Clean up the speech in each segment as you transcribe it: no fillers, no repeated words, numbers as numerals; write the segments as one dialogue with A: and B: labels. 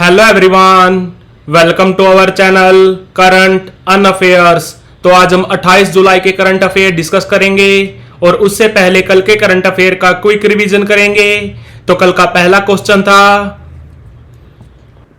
A: Hello everyone, welcome to our channel current and affairs. तो आज हम 28 जुलाई के करंट अफेयर डिस्कस करेंगे और उससे पहले कल के करंट अफेयर का क्विक रिवीजन करेंगे। तो कल का पहला क्वेश्चन था,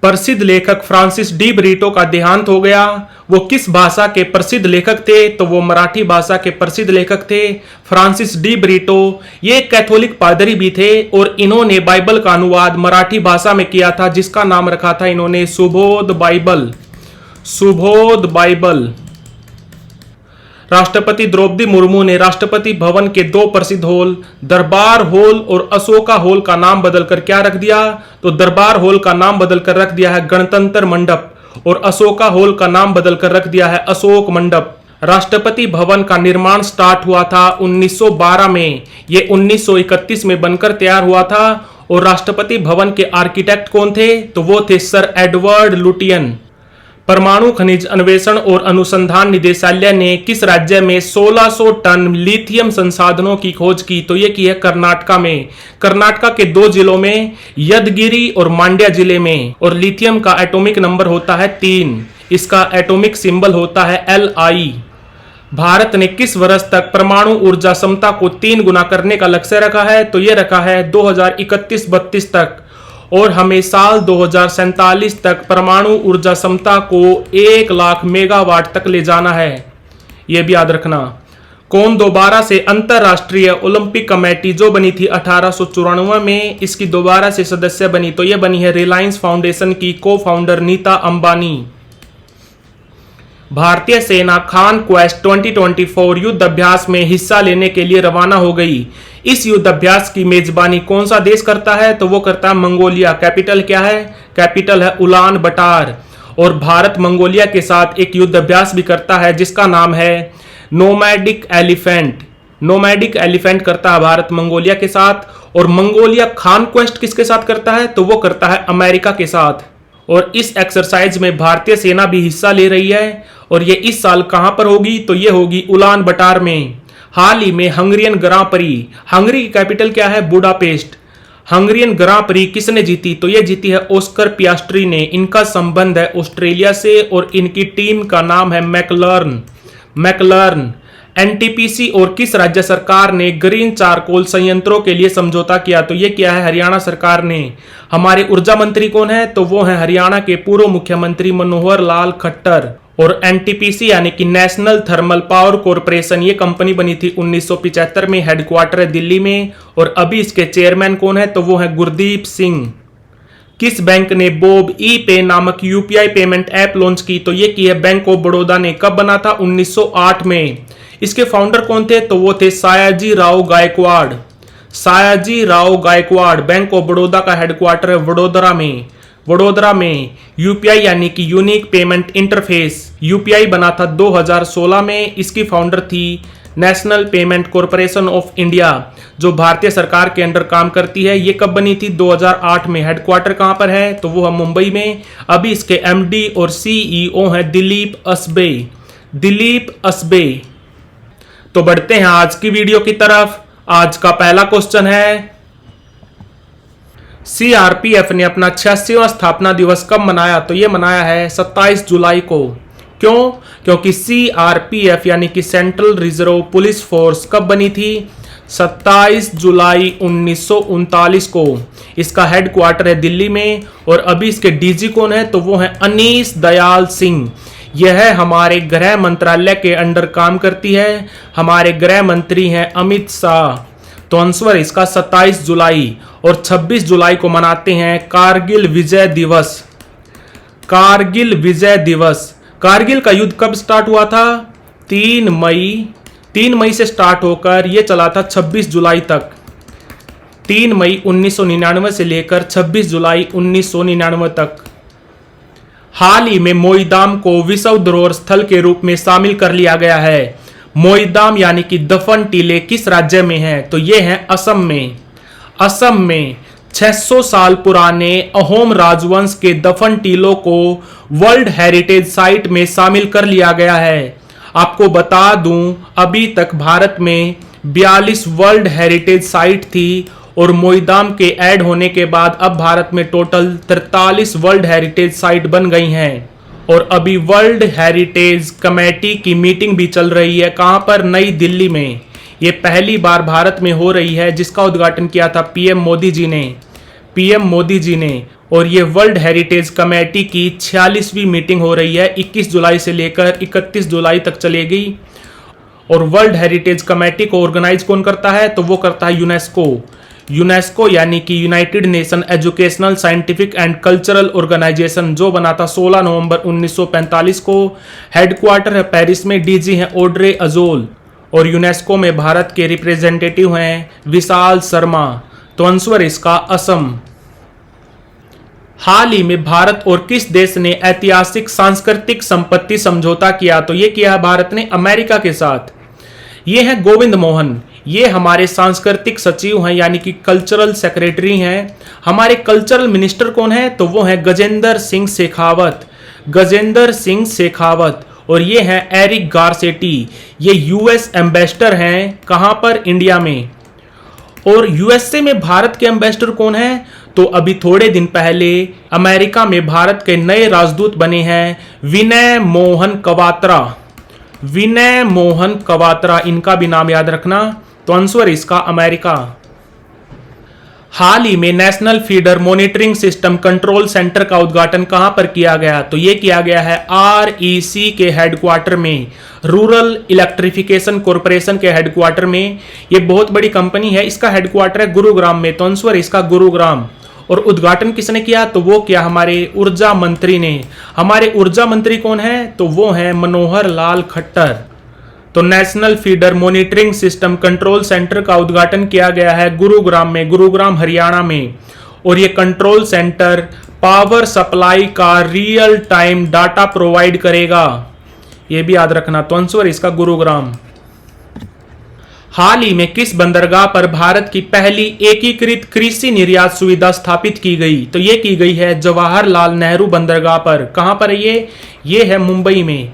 A: प्रसिद्ध लेखक फ्रांसिस डी ब्रीटो का देहांत हो गया। वो किस भाषा के प्रसिद्ध लेखक थे? तो वो मराठी भाषा के प्रसिद्ध लेखक थे फ्रांसिस डी ब्रीटो। ये कैथोलिक पादरी भी थे और इन्होंने बाइबल का अनुवाद मराठी भाषा में किया था, जिसका नाम रखा था इन्होंने सुबोध बाइबल। सुबोध बाइबल। राष्ट्रपति द्रौपदी मुर्मू ने राष्ट्रपति भवन के दो प्रसिद्ध हॉल दरबार हॉल और अशोका हॉल का नाम बदलकर क्या रख दिया? तो दरबार हॉल का नाम बदलकर रख दिया है गणतंत्र मंडप और अशोका हॉल का नाम बदलकर रख दिया है अशोक मंडप। राष्ट्रपति भवन का निर्माण स्टार्ट हुआ था 1912 में। ये 1931 में बनकर तैयार हुआ था। और राष्ट्रपति भवन के आर्किटेक्ट कौन थे? तो वो थे सर एडवर्ड लुटियन। परमाणु खनिज अन्वेषण और अनुसंधान निदेशालय ने किस राज्य में 1600 टन लिथियम संसाधनों की खोज की? तो ये की है कर्नाटका में। कर्नाटका के दो जिलों में, यदगिरी और मांड्या जिले में। और लिथियम का एटॉमिक नंबर होता है 3। इसका एटॉमिक सिंबल होता है Li। भारत ने किस वर्ष तक परमाणु ऊर्जा क्षमता को 3 गुना करने का लक्ष्य रखा है? तो ये रखा है 2031-32 तक। और हमें साल 2047 तक परमाणु ऊर्जा क्षमता को 1 लाख मेगावाट तक ले जाना है। यह भी याद रखना। कौन दोबारा से अंतरराष्ट्रीय ओलंपिक कमेटी जो बनी थी 1894 में, इसकी दोबारा से सदस्य बनी? तो यह बनी है रिलायंस फाउंडेशन की को फाउंडर नीता अंबानी। भारतीय सेना खान क्वेस्ट 2024 युद्ध अभ्यास में हिस्सा लेने के लिए रवाना हो गई। इस युद्ध अभ्यास की मेजबानी कौन सा देश करता है? तो वो करता है मंगोलिया। कैपिटल क्या है? कैपिटल है उलान बटार। और भारत मंगोलिया के साथ एक युद्ध अभ्यास भी करता है जिसका नाम है नोमैडिक एलिफेंट। नोमैडिक एलिफेंट करता है भारत मंगोलिया के साथ। और मंगोलिया खान क्वेस्ट किसके साथ करता है? तो वो करता है अमेरिका के साथ। और इस एक्सरसाइज में भारतीय सेना भी हिस्सा ले रही है। और ये इस साल कहां पर होगी? तो ये होगी उलान बटार में। हाल ही में हंगरियन ग्रां प्री, हंगरी की कैपिटल क्या है? बुडापेस्ट। हंगरियन ग्रां प्री किसने जीती? तो ये जीती है ऑस्कर पियास्ट्री ने। इनका संबंध है ऑस्ट्रेलिया से और इनकी टीम का नाम है मैकलर्न। मैकलर्न। एनटीपीसी और किस राज्य सरकार ने ग्रीन चारकोल संयंत्रों के लिए समझौता किया? तो ये किया है हरियाणा सरकार ने। हमारे ऊर्जा मंत्री कौन है? तो वो है हरियाणा के पूर्व मुख्यमंत्री मनोहर लाल खट्टर। और एनटीपीसी यानी कि नेशनल थर्मल पावर कॉरपोरेशन, ये कंपनी बनी थी 1975 में। हेडक्वार्टर है दिल्ली में। और अभी इसके चेयरमैन कौन है? तो वो है गुरदीप सिंह। किस बैंक ने बोब ई पे नामक यूपीआई पेमेंट ऐप लॉन्च की? तो ये की है बैंक ऑफ बड़ौदा ने। कब बना था? 1908 में। इसके फाउंडर कौन थे? तो वो थे सयाजी राव गायकवाड़। सयाजी राव गायकवाड़। बैंक ऑफ बड़ौदा का हेडक्वार्टर है वडोदरा में। वडोदरा में। यूपीआई यानी कि यूनिक पेमेंट इंटरफेस, यूपीआई बना था 2016 में। इसकी फाउंडर थी national payment corporation of India, जो भारतीय सरकार के अंडर काम करती है। ये कब बनी थी? 2008 में। हेडक्वार्टर कहां पर है? तो वो है मुंबई में। अभी इसके एमडी और सीईओ हैं दिलीप असबे। दिलीप असबे। तो बढ़ते हैं आज की वीडियो की तरफ। आज का पहला क्वेश्चन है, सीआरपीएफ ने अपना 86वां स्थापना दिवस कब मनाया? तो यह मनाया है 27 जुलाई को। क्यों? क्योंकि सीआरपीएफ यानी कि सेंट्रल रिजर्व पुलिस फोर्स कब बनी थी? 27 जुलाई 1939 को। इसका हेडक्वार्टर है दिल्ली में। और अभी इसके डीजी कौन है? तो वो है अनीस दयाल सिंह। यह हमारे गृह मंत्रालय के अंडर काम करती है। हमारे गृह मंत्री हैं अमित शाह। तो आंसर इसका 27 जुलाई। और 26 जुलाई को मनाते हैं कारगिल विजय दिवस। कारगिल विजय दिवस। कारगिल का युद्ध कब स्टार्ट हुआ था? 3 मई से स्टार्ट होकर यह चला था 26 जुलाई तक। 3 मई 1999 से लेकर 26 जुलाई 1999 तक। हाल ही में मोईदाम को विश्व धरोहर स्थल के रूप में शामिल कर लिया गया है। मोईदाम यानी कि दफन टीले किस राज्य में है? तो ये है असम में। असम में 600 साल पुराने अहोम राजवंश के दफन टीलों को वर्ल्ड हेरिटेज साइट में शामिल कर लिया गया है। आपको बता दूं, अभी तक भारत में 42 वर्ल्ड हेरिटेज साइट थी और मोईदाम के ऐड होने के बाद अब भारत में टोटल 43 वर्ल्ड हेरिटेज साइट बन गई हैं। और अभी वर्ल्ड हेरिटेज कमेटी की मीटिंग भी चल रही है। कहां पर? नई दिल्ली में। ये पहली बार भारत में हो रही है, जिसका उद्घाटन किया था पीएम मोदी जी ने। और ये वर्ल्ड हेरिटेज कमेटी की 46वीं मीटिंग हो रही है। 21 जुलाई से लेकर 31 जुलाई तक चलेगी। और वर्ल्ड हेरिटेज कमेटी को ऑर्गेनाइज कौन करता है? तो वो करता है यूनेस्को यानी कि United Nation Educational Scientific and Cultural Organization, जो बना था 16 नवंबर 1945 को। हेडक्वार्टर है पेरिस में। डीजी है ऑड्रे अजोल। और यूनेस्को में भारत के रिप्रेजेंटेटिव हैं विशाल शर्मा। तो आंसर इसका असम। हाल ही में भारत और किस देश ने ऐतिहासिक सांस्कृतिक संपत्ति समझौता किया? तो ये किया है भारत ने अमेरिका के साथ। ये है गोविंद मोहन। ये हमारे सांस्कृतिक सचिव हैं, यानी कि कल्चरल सेक्रेटरी हैं। हमारे कल्चरल मिनिस्टर कौन है? तो वो है गजेंद्र सिंह शेखावत। और ये हैं एरिक गारसेटी। ये यूएस एम्बेसडर हैं। कहां पर? इंडिया में। और यूएसए में भारत के एम्बेसडर कौन है? तो अभी थोड़े दिन पहले अमेरिका में भारत के नए राजदूत बने हैं विनय मोहन कवात्रा। इनका भी नाम याद रखना। तो आंसर इसका अमेरिका। हाल ही में national feeder monitoring system control centre का उद्घाटन कहां पर किया गया? तो यह किया गया है REC के हेडक्वार्टर में, रूरल इलेक्ट्रिफिकेशन कॉरपोरेशन के हेडक्वार्टर में। यह बहुत बड़ी कंपनी है। इसका हेडक्वार्टर है गुरुग्राम में। तो आंसर इसका गुरुग्राम। और उद्घाटन किसने किया? तो वो किया हमारे ऊर्जा मंत्री ने। हमारे ऊर्जा मंत्री कौन है? तो वो है मनोहर लाल खट्टर। तो national feeder monitoring system control centre का उद्घाटन किया गया है गुरुग्राम हरियाणा में। और ये कंट्रोल सेंटर पावर सप्लाई का रियल टाइम डाटा प्रोवाइड करेगा। ये भी याद रखना। तो आंसर इसका गुरुग्राम। हाल ही में किस बंदरगाह पर भारत की पहली एकीकृत कृषि निर्यात सुविधा स्थापित की गई? तो ये की गई है जवाहरलाल नेहरू बंदरगाह पर। कहां पर है ये है मुंबई में।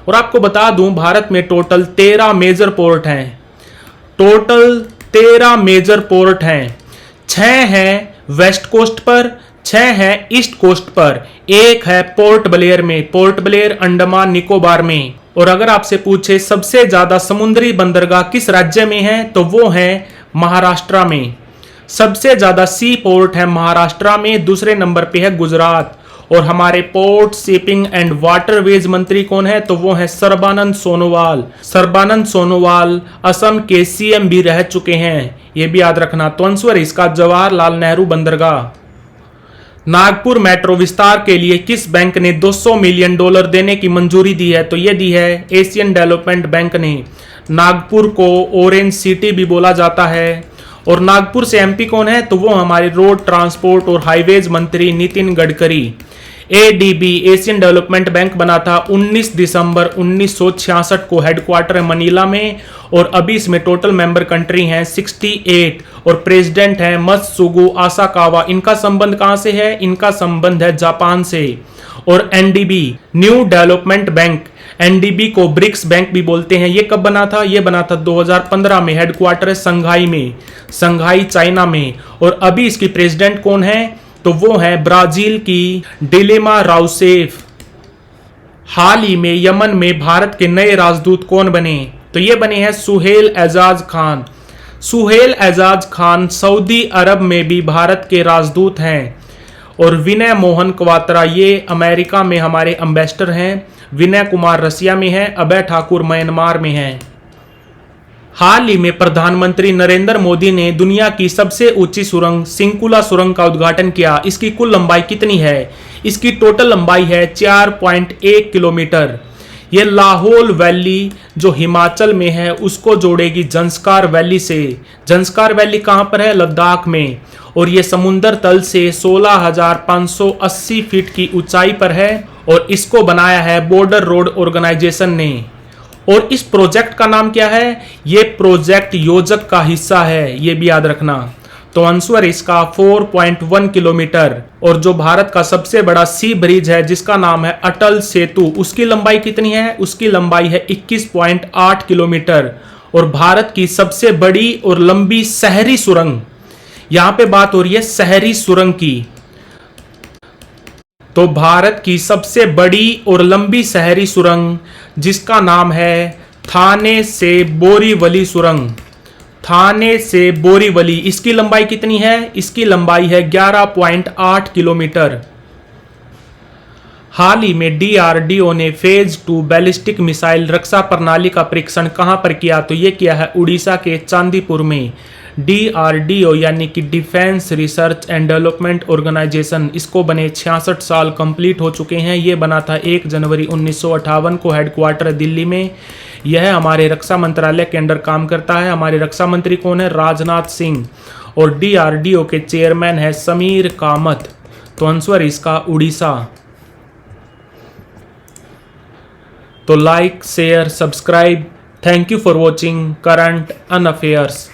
A: और आपको बता दूं, भारत में टोटल 13 मेजर पोर्ट हैं। 6 हैं वेस्ट कोस्ट पर, 6 हैं ईस्ट कोस्ट पर, 1 है पोर्ट ब्लेयर अंडमान निकोबार में। और अगर आपसे पूछे सबसे ज्यादा समुद्री बंदरगाह किस राज्य में है? तो वो है महाराष्ट्र में। सबसे ज्यादा सी पोर्ट है महाराष्ट्र में। दूसरे नंबर पे है गुजरात। और हमारे पोर्ट, शिपिंग एंड वाटरवेज मंत्री कौन है? तो वो है सर्बानंद सोनोवाल असम के सीएम भी रह चुके हैं। ये भी याद रखना। तो आंसर इसका जवाहरलाल नेहरू बंदरगाह। नागपुर मेट्रो विस्तार के लिए किस बैंक ने $200 मिलियन देने की मंजूरी दी है? तो ये दी है एशियन डेवलपमेंट बैंक ने। नागपुर को ऑरेंज सिटी भी बोला जाता है। और नागपुर से एमपी कौन है? तो वो हमारे रोड ट्रांसपोर्ट और हाईवेज मंत्री Nitin Gadkari. ADB Asian development bank बना था 19 दिसंबर 1966 को। हेडक्वार्टर है मनीला में। और अभी इसमें टोटल मेंबर कंट्री हैं 68। और प्रेसिडेंट है मत्सुगु आसाकावा। इनका संबंध कहां से है? इनका संबंध है जापान से। और NDB new development bank, NDB को ब्रिक्स बैंक भी बोलते हैं। ये कब बना था? ये बना था 2015 में। हेडक्वार्टर है संघाई चाइना में। और अभी इसकी प्रेसिडेंट कौन है? तो वो है ब्राजील की डिलेमा राउसेफ। हाल ही में यमन में भारत के नए राजदूत कौन बने? तो ये बने हैं सुहेल एजाज खान सऊदी अरब में भी भारत के राजदूत हैं। और विनय मोहन क्वात्रा ये अमेरिका में हमारे एम्बेसडर हैं। विनय कुमार रसिया में है। अभय ठाकुर म्यांमार में है। हाल ही में प्रधानमंत्री नरेंद्र मोदी ने दुनिया की सबसे ऊंची सुरंग सिंकुला सुरंग का उद्घाटन किया। इसकी कुल लंबाई कितनी है? इसकी टोटल लंबाई है 4.1 किलोमीटर। ये लाहौल वैली जो हिमाचल में है उसको जोड़ेगी जंस्कार वैली से। जंस्कार वैली कहां पर है? लद्दाख में। और ये समुद्र तल से 16,580 फीट की ऊंचाई पर है। और इसको बनाया है बॉर्डर रोड ऑर्गेनाइजेशन ने। और इस प्रोजेक्ट का नाम क्या है? ये प्रोजेक्ट योजक का हिस्सा है। ये भी याद रखना। तो आंसर इसका 4.1 किलोमीटर। और जो भारत का सबसे बड़ा सी ब्रिज है जिसका नाम है अटल सेतु, उसकी लंबाई कितनी है? उसकी लंबाई है 21.8 किलोमीटर। और भारत की सबसे बड़ी और लंबी शहरी सुरंग, यहां पे बात हो रही है शहरी सुरंग की। तो भारत की सबसे बड़ी और लंबी शहरी सुरंग जिसका नाम है थाने से बोरीवली सुरंग। थाने से बोरीवली, इसकी लंबाई कितनी है? इसकी लंबाई है 11.8 किलोमीटर। हाल ही में डीआरडीओ ने फेज 2 बैलिस्टिक मिसाइल रक्षा प्रणाली का परीक्षण कहां पर किया? तो यह किया है उड़ीसा के चांदीपुर में। डीआरडीओ यानी कि Defence Research and Development Organisation, इसको बने 66 साल कंप्लीट हो चुके हैं। ये बना था 1 जनवरी 1958 को, हेडक्वार्टर दिल्ली में। यह हमारे रक्षा मंत्रालय के अंडर काम करता है। हमारे रक्षा मंत्री कौन है? राजनाथ सिंह। और डीआरडीओ के चेयरमैन है समीर कामत। तो आंसर इसका उड़ीसा। तो like, share, subscribe. Thank you for watching current and affairs.